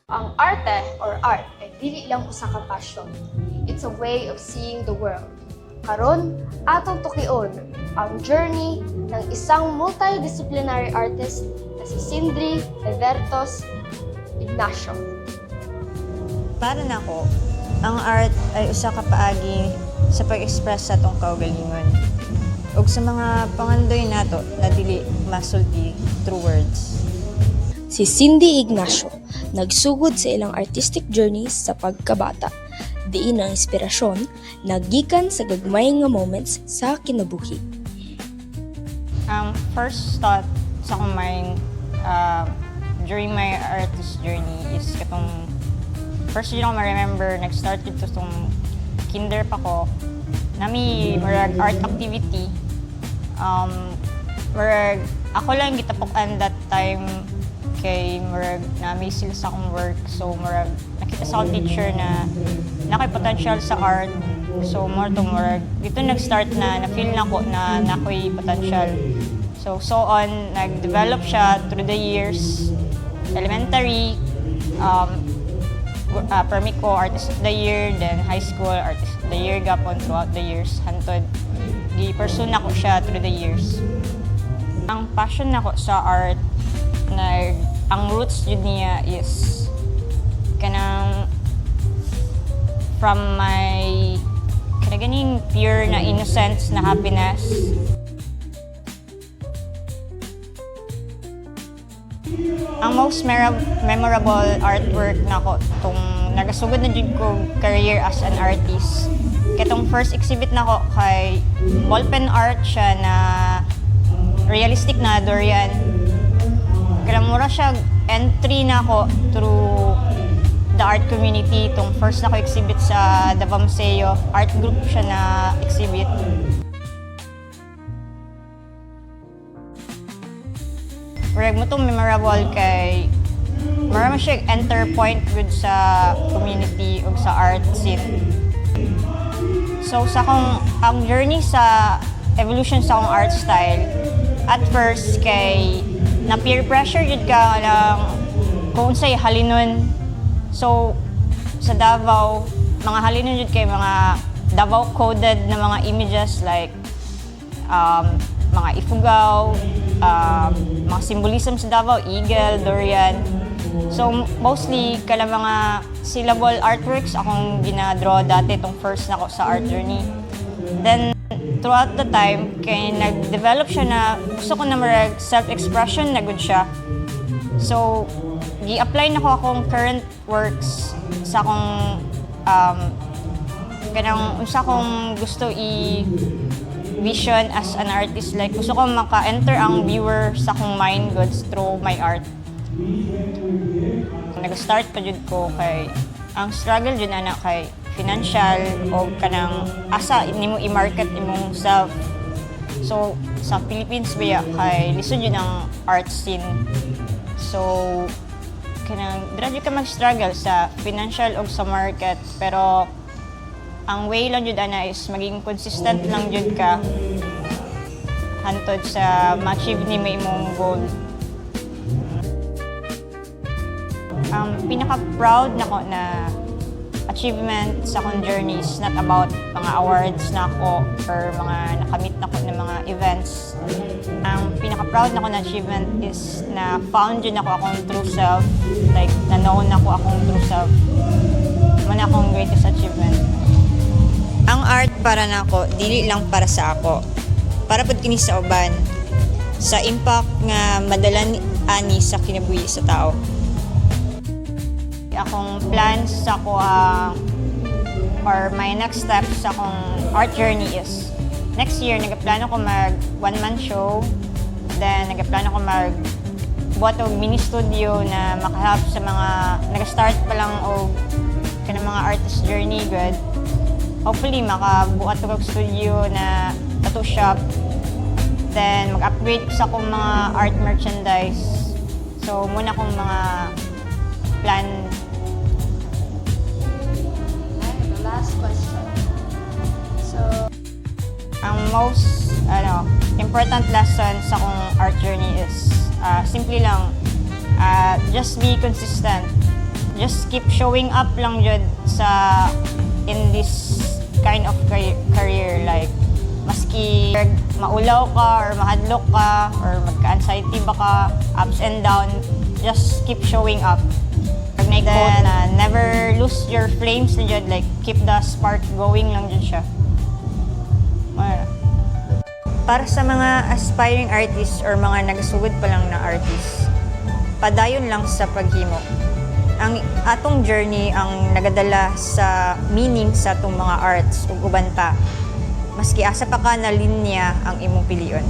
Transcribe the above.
Ang arte or art ay dili lang usa ka passion. It's a way of seeing the world. Karon, atong tukion ang journey ng isang multidisciplinary artist na si Sindri Evertos Ignacio. Para nako, ang art ay usa ka paagi sa pag-express sa atong kaugalingon ug sa mga pangandoy nato na dili masulti through words. Si Cindy Ignacio nagsugod sa ilang artistic journeys sa pagkabata. Diin ang inspirasyon naggikan sa gagmay nga moments sa kinabuhi. Ang first thought sa akong mind during my artist journey is katong first yun ako ma-remember, nag-start ito itong kinder pa ko. Nami marag art activity. Marag ako lang gitapukan that time kay marag nami sila sa akong work. So marag nakita sa akong teacher na nakay potential sa art. So more to marag dito nag-start na feel na ko na nakoy potential. So on, nag-develop siya through the years. Elementary, Permico Artist of the Year, then high school Artist of the Year gapon throughout the years. Hantod, gi-pursue na ko siya through the years. Ang passion nako sa art na ang roots yun niya is kanang from my kanaganing pure na innocence na happiness. Ang most memorable artwork nako tong nagasugod na jud ko career as an artist. Katong first exhibit nako kay ballpen art siya na realistic na durian. Kaya mura siya entry na ako through the art community. Itong first na ko exhibit sa Davao Museo. Art group siya na exhibit. Murag mo itong memorable kay marami siya enter point good sa community o sa art scene. So sa akong ang journey sa evolution sa akong art style, at first kay na peer pressure jud ka lang kung unsay halinon. So sa Davao, mga halinon jud kay mga Davao coded na mga images like mga ifugaw, mga symbolism sa Davao, eagle, durian. So mostly kala mga syllable artworks akong gina-draw dati itong first nako sa art journey. Then throughout the time, kay nag-develop siya na gusto ko na marag self-expression na good siya. So, gi-apply na ko akong current works sa akong kanang unsa akong gusto i-vision as an artist. Like, gusto ko maka-enter ang viewer sa akong mind goods through my art. Nag-start pa jud ko kay ang struggle jud ana kay financial o kanang asa nimo i-market imong self. So sa Philippines ba kay lisod yun ang art scene. So kanang dira jud ka mag-struggle sa financial o sa market, pero ang way lang jud ana is maging consistent lang jud ka hantod sa ma-achieve nimo imong goal. Ang pinaka-proud nako na achievement sa akong journey is not about mga awards na ako or mga nakamit na ko ng mga events. Ang pinaka-proud na ko na achievement is na found yun ako akong true self, like na-known ako akong true self. Man akong greatest achievement. Ang art para nako dili lang para sa ako. Para pud kini sa uban. Sa impact nga madalan ani sa kinabuhi sa tao. Akong plans sa ako or my next step sa akong art journey is next year nagaplano ko mag one-man show, then nagaplano ko mag buhat og mini studio na makahelp sa mga nag-start pa lang og kanang mga artist journey good. Hopefully makabuhat og studio na tattoo shop, then mag-upgrade sa akong mga art merchandise. So muna akong mga plan. Last question. So, ang most important lesson sa akong art journey is simply lang just be consistent. just keep showing up lang jud sa in this kind of career, like maski maulaw ka or mahadlok ka or magka-anxiety ba ka, ups and down, just keep showing up. Then, never lose your flames na jud, like keep the spark going lang jud siya. Para sa mga aspiring artists or mga nagsugod pa lang na artists, padayon lang sa paghimo. Ang atong journey ang nagadala sa meaning sa atong mga arts ug uban pa. Maski asa pa ka na linya ang imong pilion.